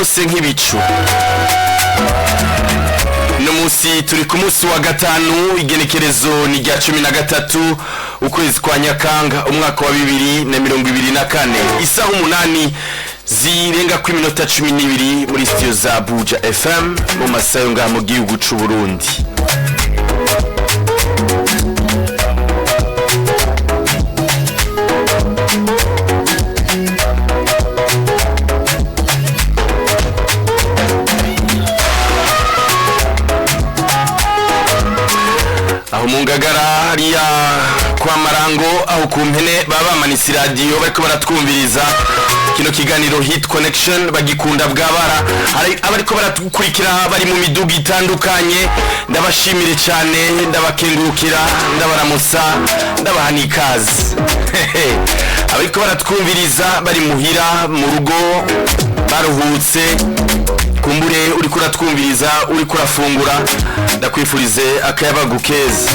byose nk'ibicu. No musi turi ku munsi wa gatanu, igenekerezo ni rya 13 ukwezi kwa Nyakanga umwaka wa 2024, isaha 8 zirenga ku minota 12 muri studio za Abuja FM mu masayo nga mu gihugu c'u Burundi. Aho mungagara hariya kwa Marango aho kumpene baba manisi radio bariko baratwumviriza kino kiganiro Hit Connection bagikunda bwabara abariko baratukurikira bari mu miduga itandukanye. Ndabashimire cyane, ndabakengurukira, ndabaramusa, ndabahanikazi. Abariko baratwumviriza bari muhira mu rugo baruhutse, kumbure uri kuratwumviriza uri kurafungura, ndakwifurize akayabagu keza.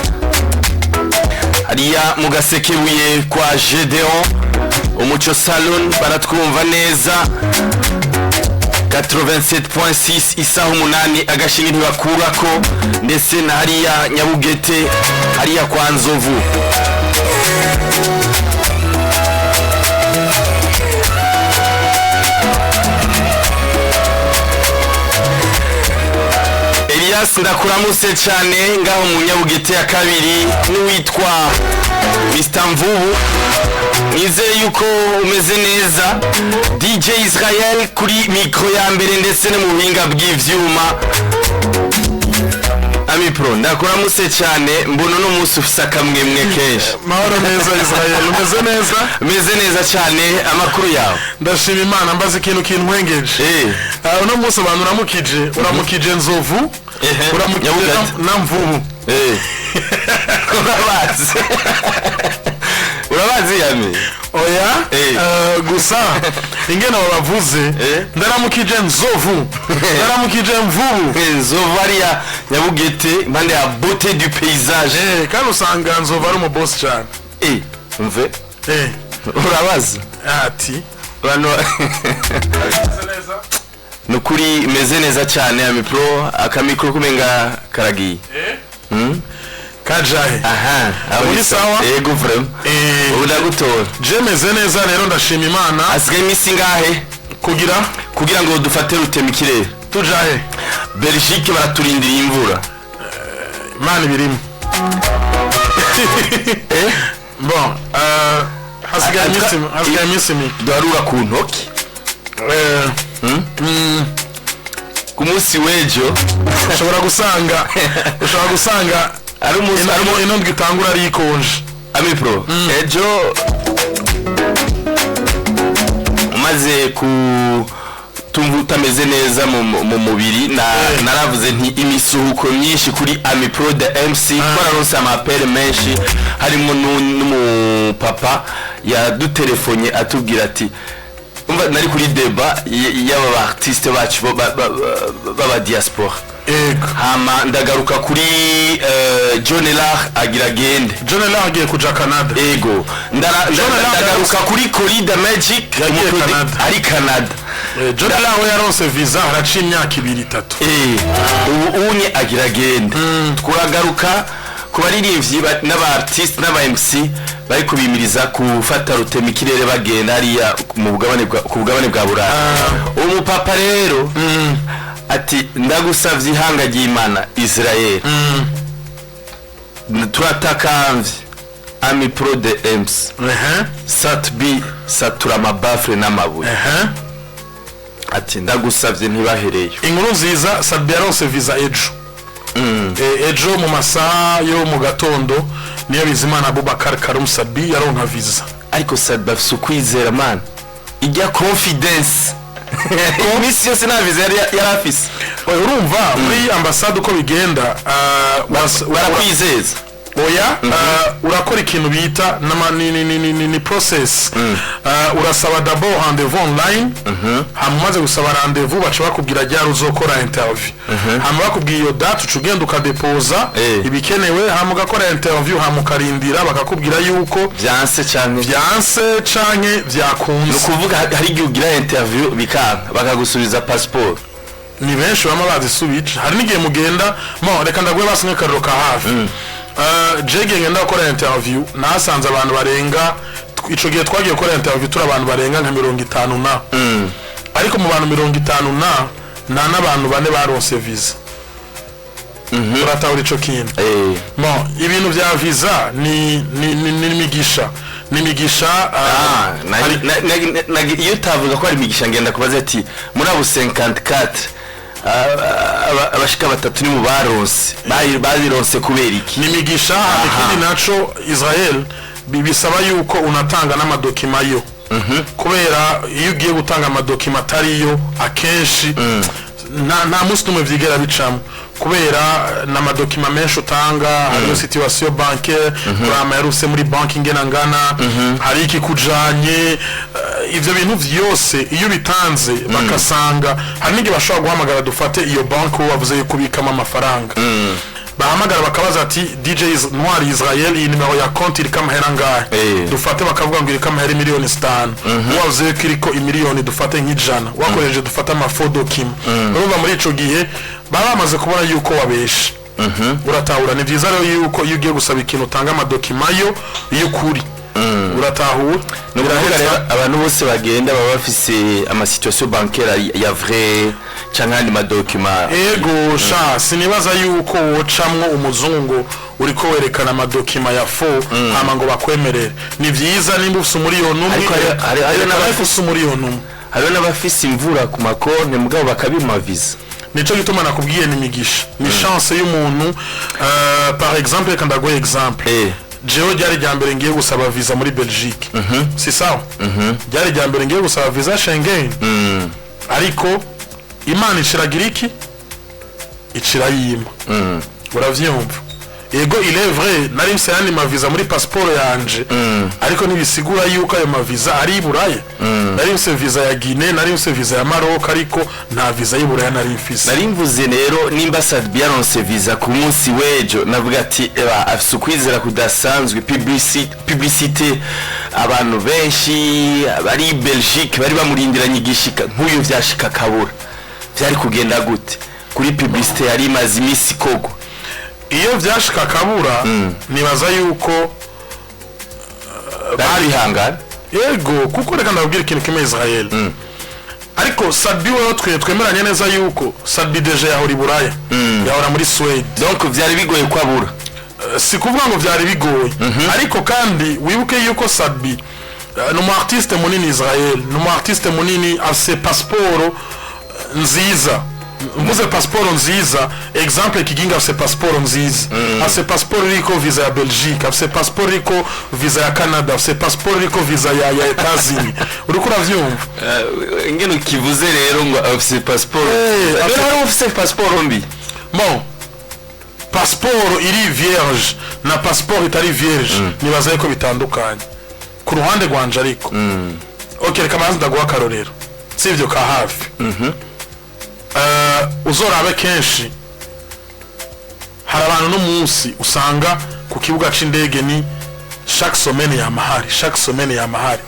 Hariya mu Gasekebuye kwa Gedeon Umuco Salon baratwumva neza 87.6 isaha 8 agashinga ntibakurako, ndetse na hariya Nyabugete hariya kwa Nzovu. Elias ndakuramutse cyane ngaho mu Nyabugete ya kabiri, n'uwitwa Mr. Mvubu, nizeye yuko umeze neza. DJ Israel kuri mikro ya mbere ndetse no mu buhinga bw'ivyuma. Ami Pro ndakuramutse cyane, mbono no musi ufisa kamwemwe kenshi. Mahoro neza Israel, umeze neza? Umeze neza cyane, amakuru yawe? Ndashima Imana, mbaze ikintu nkwengeje. Uno musi abantu uramukije Nzovu, uramukije na Mvubu. Urabazi yame? Oya, gusa ingene bavuze ndaramukije Nzovu, ndaramukije Mvubu. Nzovu hariya Nyabugete impande ya beauté du paysage. Kandi usanga Nzovu ari umuboss cyane. Umve? Urabazi? Ati bano nukuri meze neza cyane Ami Pro, akamikro kumenga karagiye. Kajahe. Aha, muri sawa? Yego vraiment. Udagutora. Je meze neza rero ndashima Imana. Asigaye imisi ngahe kugira ngo dufate rutemikirere. Tujahe. Belgique baraturindira imvura. Imana birimo. Bon, hasigaye imisi mi. Darura ku ntoki. Ku munsi wejo ushobora gusanga ari inondwe itangura ari ikonje. Ami Pro, ejo umaze tumva utameze neza mu mubiri, naravuze nti imisuhuko myinshi kuri Ami Pro de MC, twararonse amapere menshi, harimo n'umupapa yadutelefone atubwira ati umva nari kuri deba y'aba artiste bacu baba diaspora. Hama ndagaruka kuri John Lar agira gende. John Lar agiye kuja Canada. Ego ndagaruka kuri Corida Magic ari Canada. John Lar yaronse visa haraci imyaka 2-3. Ubu unye agira gende. Twagaruka ku baririmbyi n'aba artiste n'aba MC bari kubimiriza gufata rutemikirere bagenda hariya mu bugabane bwa Burayi. Umupapa rero ati ndagusavye ihangagiye Imana Israel, turatakamvye Ami Pro de MC, Satbi satura amabafre n'amabuye. Ati ndagusavye ntibahereyo. Inkuru nziza, Satbi yaronse visa ejo. Ejo mu masaha yo mu gatondo niyo Bizimana Abubakar Karum Satbi yaronka visa. Ariko Satbi afise ukwizera man, ijya confidence. Komisi yose na visa yarafise. Urumva muri ambassade uko bigenda barakwizeza. oya urakora ikintu bita ni process urasaba d'abord rendez-vous online hamaze gusaba rendez-vous baca bakubwira ryari uzokora interview hama bakubwiye iyo date ucugenda ukadepoza ibikenewe hama ugakora interview hama ukarindira bakakubwira yuko byanse canke vyakunze no kuvuga hari igihe ugira interview bikanga bakagusubiza passport ni benshi bama bazisubije hari n'igihe mugenda reka ndaguye basinye kariro ka hafi jege ngenda gukora interview nasanze abantu barenga ico gihe twagiye gukora interview turi abantu barenga nka 50 na ariko mu bantu 50 na n'abantu bane baronse visa uratahura ico kintu ibintu vya visa ni migisha iyo tavuga ko ari migisha ngenda kubaza ati muri abo 54 abashika batatu ni mu baronse bazironse kubera iki ni migisha ikindi naco Israel bibisaba yuko unatanga n'amadokima yo kubera iyo ugiye gutanga amadokima atariyo akenshi nta muslimwe vyigera bicamo kubera n'amadokima menshi utanga hariyo situation bancaire kurama yaruse muri banki ngena hari iki kujanye ivyo bintu vyose iyo bitanze bakasanga hari n'igihe bashobora guhamagara dufate iyo banki wavuze kubikamo amafaranga bahamagara bakabaza ati DJ Noir Israel iyi numero ya konti iri kamahera ngahe dufate bakavuga ngo iri kamahera miliyoni 5 wavuze ko iriko imiliyoni dufate nk'ijana wakoreje dufate amafodokim urumva muri ico gihe bamaze kubona yuko wabeshe uratahura ni vyiza rero yuko iyo ugiye gusaba ikintu utanga amadokima yo y'ukuri uratahura abantu bose bagenda baba bafise ama situation bancaire ya vrai cyangwa madokima ego sinibaza yuko wocamwo umuzungu uriko werekana amadokima ya fo hama ngo bakwemerere ni vyiza nimba ufise umuriyoni umwe hari n'abafise imvura ku makonte mugabo bakabima visa nico gituma nakubwiye ni migisha ni chance y'umuntu par exemple reka ndaguhe exemple jewe ryari ryambere ngiye gusaba visa muri Belgique si sawa ryari ryambere ngiye gusaba visa Schengen ariko Imana ishiragira iki icirayima uravyumva ego il est vrai nari mse yandi maviza muri passport yanje ariko nibisigura yuko ayo maviza ari Buraya nari mse visa ya Guinée nari mse visa ya Maroc ariko nta visa y'Iburaya nari mfise nari mvuze rero nimba Sadbi yaronse visa ku munsi wejo navuga ati afise ukwizera kudasanzwe publicité abantu benshi bari Belgique bari bamurindiranye igishika nk'uyu vyashika kabura vyari kugenda gute kuri publicité yari imaze imisi kogo iyo vyashika kabura nibaza yuko bari hangana yego kuko reka ndabwira ikintu kimwe Israel ariko Sadbi wewe twemeranye neza yuko Sadbi deje yahora Buraya yahora muri Sweden donc vyari bigoye kwabura si kuvuga ngo vyari bigoye ariko kandi wibuke yuko Sadbi numu artiste munini Israel numu artiste munini afise passeport nziza mvuze passeport nziza exemple kiginga afise passeport nziza afise passeport riko visa ya Belgique afise passeport riko visa ya Canada afise passeport riko visa ya Etats-Unis uriko uravyumva ingene ukivuze rero ngo afise passeport rero afise passeport mbi bon passeport iri vierge na passeport itari vierge nibaza yuko bitandukanye ku ruhande rwanje ariko okay reka manzi ndaguha karorero sivyo ka hafi uzorabe kenshi hari abantu no munsi usanga ku kibuga c'indege ni chaque semaine ya mahari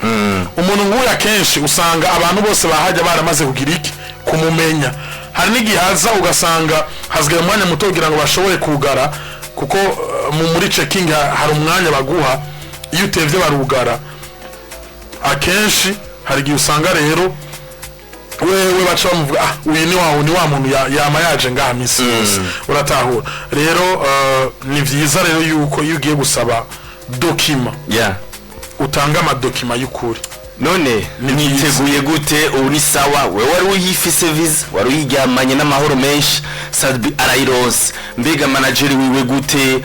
umuntu nguya kenshi usanga abantu bose bahajya baramaze kugira iki kumumenya hari n'igihaza ugasanga hazgera umwanya muto kugira ngo bashobore kugara kuko muri checking hari umwanya baguha iyo utevye barugara akenshi hari gihe usanga rero wewe bacha bamuvuga uyu ni wa muntu yama yaje ngaha misi yose uratahura rero ni vyiza rero yuko iyo ugiye gusaba dokima utanga amadokima y'ukuri none niteguye gute ubu ni sawa wewe wari uyifise visa wari uyiryamanye n'amahoro menshi Sadbi arayironse mbega manager wiwe gute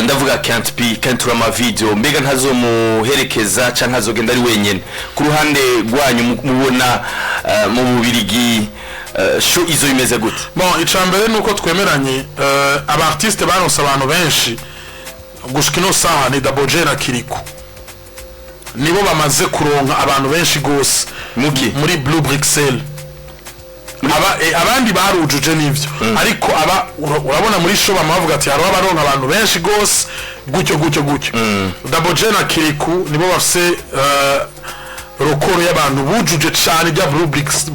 ndavuga can't rama video mbega ntazomuherekeza canke azogenda ari wenyene ku ruhande rwanyu mubona mu Bubirigi show izo imeze gute bon icambere nuko twemeranye aba artiste baronse abantu benshi gushika ino saha ni Double J na Kiriku nibo bamaze kuronka abantu benshi gose muri Blue Bruxelles. Abandi barujuje n'ivyo ariko urabona muri show bamavuga ati haro abaronka abantu benshi gose gutyo Double J na Kiriku nibo bafise rokoro y'abantu bujuje cyane bya Blue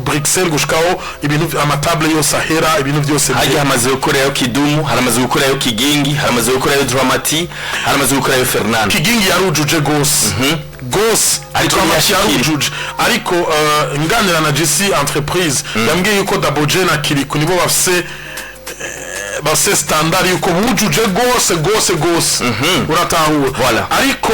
Bruxelles gushikaho ibintu amatable yose ahera ibintu byose haje hamaze gukorayo Kidumu, haramaze gukorayo Kigingi, haramaze gukorayo Dramati, haramaze gukorayo Fernand. Kigingi yarujuje gose gose ariko yarujuje ariko nganira na GC entreprise yambwiye yuko Double J na Kiriku nibo bafise standard yuko bujuje gose uratahura ariko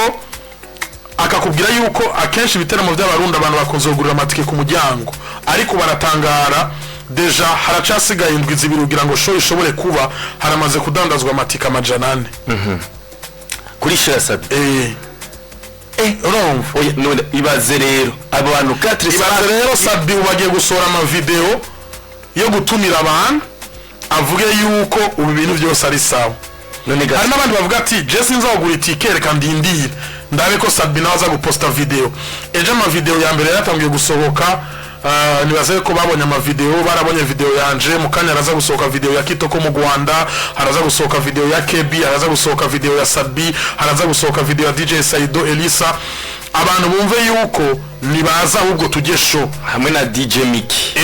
akakubwira yuko akenshi ibiteramo by'abarundi abantu bakonzogurira amatike ku muryango ariko baratangara deja haracasigaye indwi zibiri kugira ngo show ishobore kuba haramaze kudandazwa amatike amajana 4 kuri Shirasabi urumva ibaze rero abo bantu 4 rero Sabi ubagiye gusora ama video yo gutumira abantu avuge yuko ubu bintu byose ari sawa hari n'abandi bavuga ati Jesse nzagura itike reka ndindire ndabe ko Sabi naza guposta video ejo ama video ya mbere yatangiye gusohoka nibaze ko babonye ama video barabonye video yanje mukanya araza gusohoka video ya Kitoko mu Rwanda haraza gusohoka video ya KB haraza gusohoka video ya Sabi haraza gusohoka video ya DJ Saido Elisa abantu bumve yuko nibaza ahubwo tujye show hamwe na DJ Miki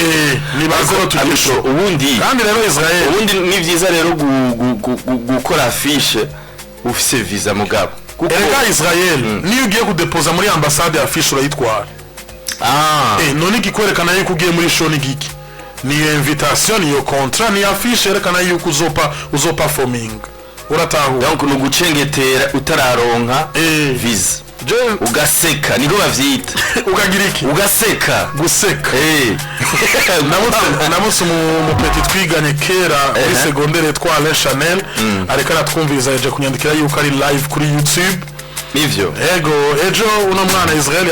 nibaza ko tujye show ubundi kandi rero Israel ubundi ni byiza rero gukora affiche ufise visa mugabo erega Israel niyo ugiye kudepoza muri ambassade ya affiche urayitwara none ikikwerekana yuko ugiye muri show n'igiki ni invitation yo contrat ni affiche yerekana yuko uzo performing uratahura donc no gucengetera utararonka visa ugaseka niko bavyita ukagira iki guseka namutse mu petit twiganye kera muri secondaire twa Alain Chanel ariko aratwumviriza yaje kunyandikira yuko ari live kuri YouTube nivyo ejo uno mwana Israel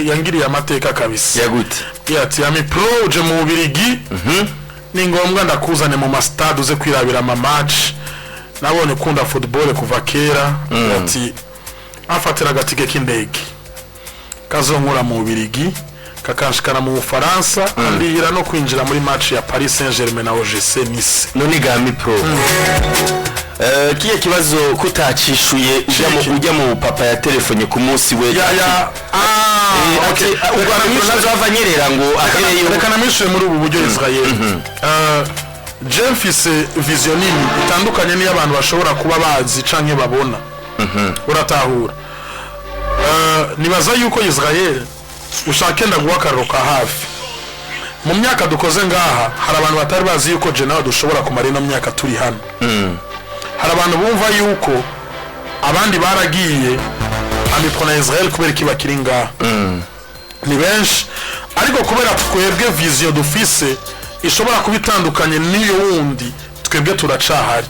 yangiriye amateka kabisa yagute yati ami pro uje mu Birigi ni ngombwa ndakuzane mu mastade uze kwirabira ama match nabone kunda football kuva kera ati afatira gatike k'indege kazonkura mu Birigi kakanshikana mu Faransa andihira no kwinjira muri match ya Paris Saint-Germain na OGC Nice none gami pro kiye kibazo kutacishuye ujya mu papa ya telefone ku munsi we okay nazo avanyerera ngo ahereyo reka namishuye muri ubu buryo Israel Jemfise vision nini itandukanye ni abantu bashobora kuba bazi canke babona uratahura nibaza yuko Israel ushake ndaguhakarroka hafi mu myaka dukoze ngaha hari abantu batari bazi yuko je nawe dushobora kumara ino myaka turi hano hari abantu bumva yuko abandi baragiye amipona Israel kubera kibakiri ngaha ni benshi ariko kubera twebwe vision dufise ishobora kubitandukanye niyo wundi twebwe turacahari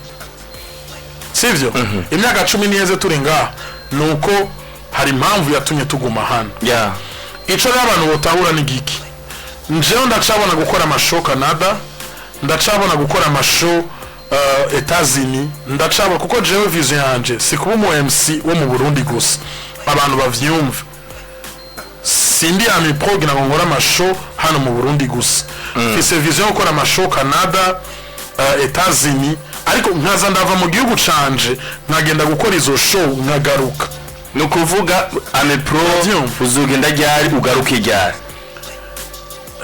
sivyo imyaka 10 niyeze turi ngaha nuko hari impamvu yatumye tuguma hano ico n'abantu botahura ni giki njewe ndacabona gukora amashow Canada ndacabona gukora amashow Etats-Unis ndacabona kuko jewe vision yanje si kuba mu MC wo mu Burundi gusa abantu bavyumva sindi ami program ngo ngora amashow hano mu Burundi gusa fise vision yo gukora amashow Canada Etats-Unis ariko nkaza ndava mu gihugu canje nkagenda gukora izo show nkagaruka no kuvuga ame pro uzugenda ryari ugaruke ryari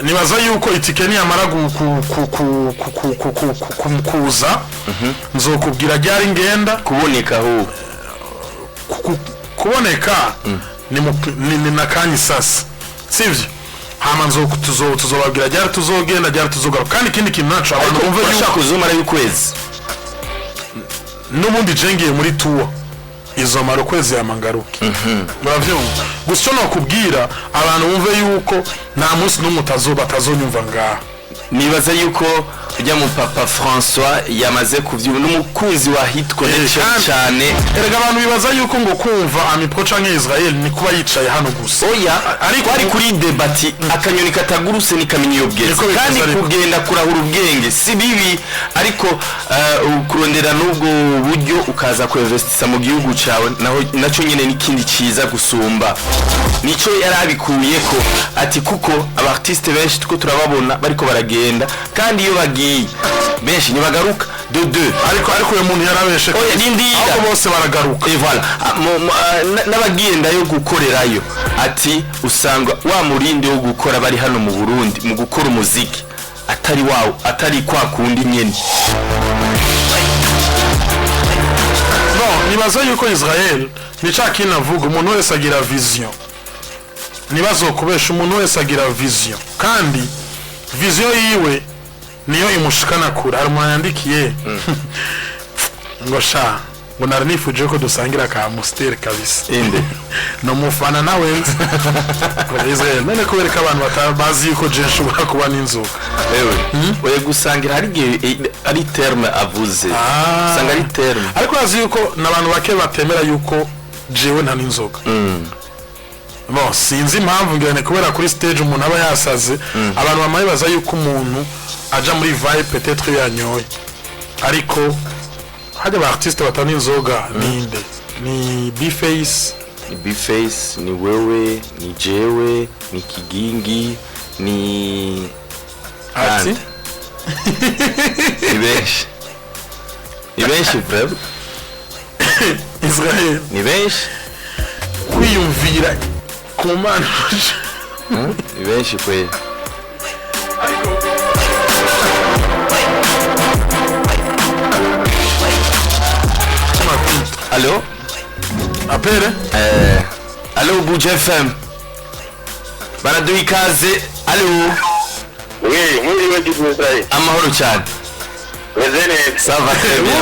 nibaza yuko itike ni yamara kuza nzokubwira ryari ngenda kuboneka ho kuboneka ni nakanyi sasa sivyo hama tuzobabwira ryari tuzogenda ryari tuzogaruka kandi ikindi kintu naco abantu bumve yuko kuzumara y'ukwezi n'ubundi jengiye muri tour izo maro kwezi yamangaruke muravyumva gusa no kubwira abantu bumve yuko nta munsi n'umwe batazonyumva ngaha nibaza yuko ujya mu papa François yamaze kuvyuba n'umukunzi wa hit connection cyane. Erega abantu bibaza yuko ngo kumva Amipro canke Israel ni kuba yicaye hano gusa. Oya, ariko ari kuri debati akanyoni kataguruse ni kamenye ubwenge kandi kugenda kurahura ubwenge si bibi, ariko kurondera n'ubwo buryo ukaza kuinvestisa mu gihugu cyawe naco nyene nikindi ciza gusumba. Nico yarabikuye ko ati kuko abartiste benshi tuko turababona bariko baragenda kandi iyo bagiye benshi ntibagaruka de ariko uyu muntu yarabeshe ko bose baragaruka. Et voilà n'abagenda yo gukorerayo ati usanga wa murindi wo gukora bari hano mu Burundi mu gukora umuziki atari kwa kundi nyene. Bon, nibaza yuko Israel nicaki navuga umuntu wese agira vision. Nibazo kubesha umuntu wese agira vision kandi vision yiwe niyo imushikana kure. Hari umuntu yandikiye ngo sha ngo naranifuje ko dusangira ka Amstel kabisa inde no mufana nawe nzi Israel none kubereka abantu batabazi yuko je nshobora kuba n'inzoka. Oye gusangira ari terme avuze usanga ari terme, ariko azi yuko nabantu bake batemera yuko jewe nta n'inzoka. Bon, sinzi impamvu ngene kubera kuri stage umuntu aba yasaze abantu bamayibaza yuko umuntu aja muri vibe peut-être yanyoye, ariko hajya ba artiste batani inzoga ninde ni B-Face ni wewe ni jewe ni Kigingi ni ati ni benshi bref Israel ni benshi kwiyumvira ku mana ni benshi kweli. Allô? Apere? Allô Buja FM. Baraduha ikaze. Allô? Oui, muri wajibwe sai. Amahoro cyane. Wezene. Ça va très bien.